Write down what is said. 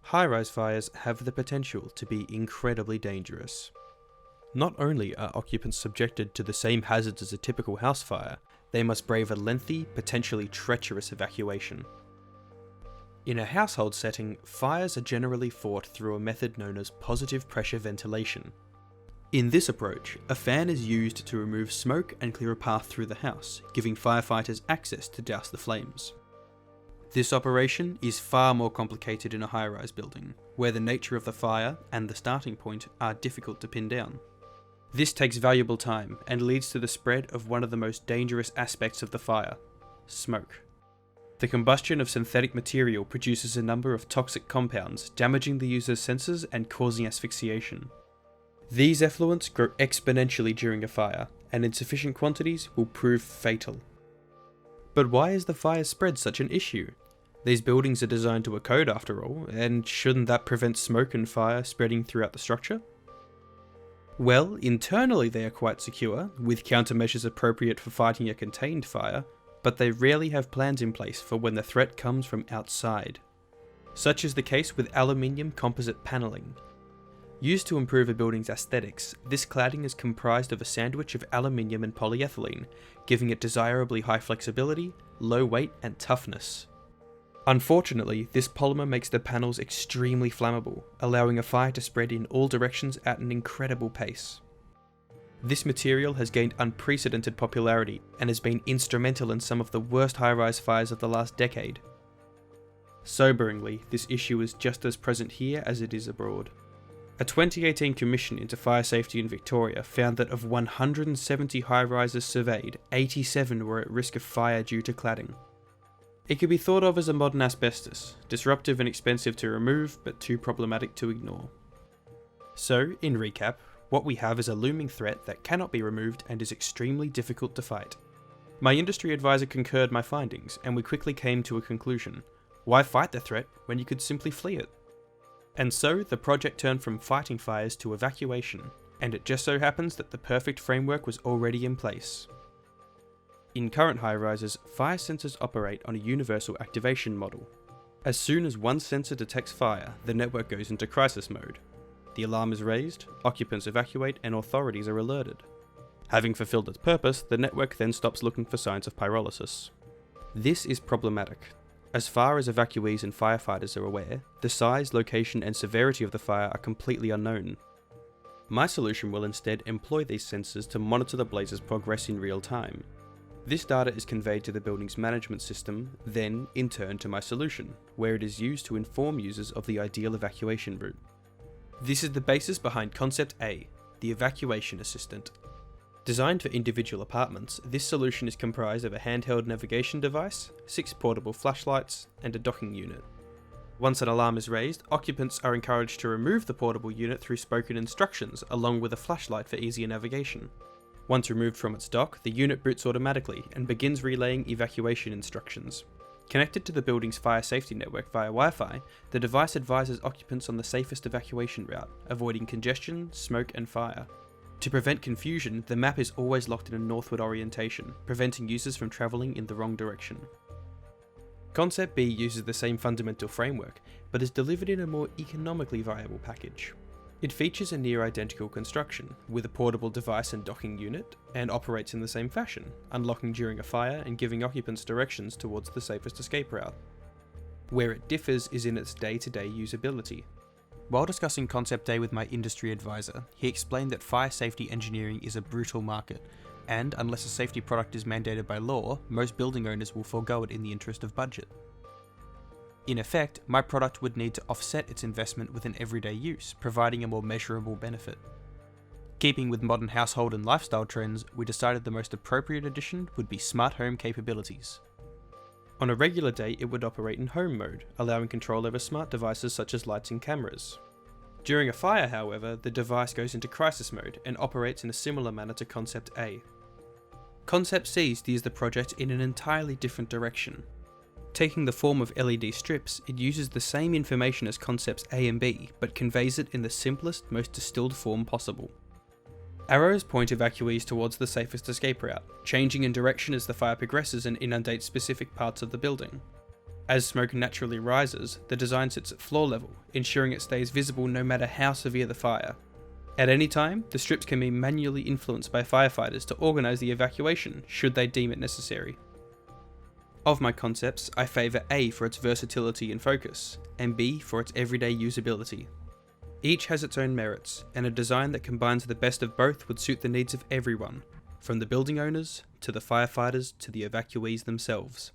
High-rise fires have the potential to be incredibly dangerous. Not only are occupants subjected to the same hazards as a typical house fire, they must brave a lengthy, potentially treacherous evacuation. In a household setting, fires are generally fought through a method known as positive pressure ventilation. In this approach, a fan is used to remove smoke and clear a path through the house, giving firefighters access to douse the flames. This operation is far more complicated in a high-rise building, where the nature of the fire and the starting point are difficult to pin down. This takes valuable time and leads to the spread of one of the most dangerous aspects of the fire: smoke. The combustion of synthetic material produces a number of toxic compounds, damaging the user's senses and causing asphyxiation. These effluents grow exponentially during a fire, and in sufficient quantities will prove fatal. But why is the fire spread such an issue? These buildings are designed to a code after all, and shouldn't that prevent smoke and fire spreading throughout the structure? Well, internally they are quite secure, with countermeasures appropriate for fighting a contained fire, but they rarely have plans in place for when the threat comes from outside. Such is the case with aluminium composite panelling. Used to improve a building's aesthetics, this cladding is comprised of a sandwich of aluminium and polyethylene, giving it desirably high flexibility, low weight and toughness. Unfortunately, this polymer makes the panels extremely flammable, allowing a fire to spread in all directions at an incredible pace. This material has gained unprecedented popularity and has been instrumental in some of the worst high-rise fires of the last decade. Soberingly, this issue is just as present here as it is abroad. A 2018 commission into fire safety in Victoria found that of 170 high-rises surveyed, 87 were at risk of fire due to cladding. It could be thought of as a modern asbestos, disruptive and expensive to remove, but too problematic to ignore. So, in recap, what we have is a looming threat that cannot be removed and is extremely difficult to fight. My industry advisor concurred my findings, and we quickly came to a conclusion. Why fight the threat when you could simply flee it? And so, the project turned from fighting fires to evacuation, and it just so happens that the perfect framework was already in place. In current high-rises, fire sensors operate on a universal activation model. As soon as one sensor detects fire, the network goes into crisis mode. The alarm is raised, occupants evacuate, and authorities are alerted. Having fulfilled its purpose, the network then stops looking for signs of pyrolysis. This is problematic. As far as evacuees and firefighters are aware, the size, location, and severity of the fire are completely unknown. My solution will instead employ these sensors to monitor the blaze's progress in real time. This data is conveyed to the building's management system, then, in turn, to my solution, where it is used to inform users of the ideal evacuation route. This is the basis behind Concept A, the Evacuation Assistant. Designed for individual apartments, this solution is comprised of a handheld navigation device, 6 portable flashlights, and a docking unit. Once an alarm is raised, occupants are encouraged to remove the portable unit through spoken instructions, along with a flashlight for easier navigation. Once removed from its dock, the unit boots automatically and begins relaying evacuation instructions. Connected to the building's fire safety network via Wi-Fi, the device advises occupants on the safest evacuation route, avoiding congestion, smoke and fire. To prevent confusion, the map is always locked in a northward orientation, preventing users from travelling in the wrong direction. Concept B uses the same fundamental framework, but is delivered in a more economically viable package. It features a near-identical construction, with a portable device and docking unit, and operates in the same fashion, unlocking during a fire and giving occupants directions towards the safest escape route. Where it differs is in its day-to-day usability. While discussing Concept A with my industry advisor, he explained that fire safety engineering is a brutal market, and unless a safety product is mandated by law, most building owners will forego it in the interest of budget. In effect, my product would need to offset its investment with an everyday use, providing a more measurable benefit. Keeping with modern household and lifestyle trends, we decided the most appropriate addition would be smart home capabilities. On a regular day, it would operate in home mode, allowing control over smart devices such as lights and cameras. During a fire, however, the device goes into crisis mode and operates in a similar manner to Concept A. Concept C steers the project in an entirely different direction. Taking the form of LED strips, it uses the same information as Concepts A and B, but conveys it in the simplest, most distilled form possible. Arrows point evacuees towards the safest escape route, changing in direction as the fire progresses and inundates specific parts of the building. As smoke naturally rises, the design sits at floor level, ensuring it stays visible no matter how severe the fire. At any time, the strips can be manually influenced by firefighters to organise the evacuation should they deem it necessary. Of my concepts, I favour A for its versatility and focus, and B for its everyday usability. Each has its own merits, and a design that combines the best of both would suit the needs of everyone, from the building owners, to the firefighters, to the evacuees themselves.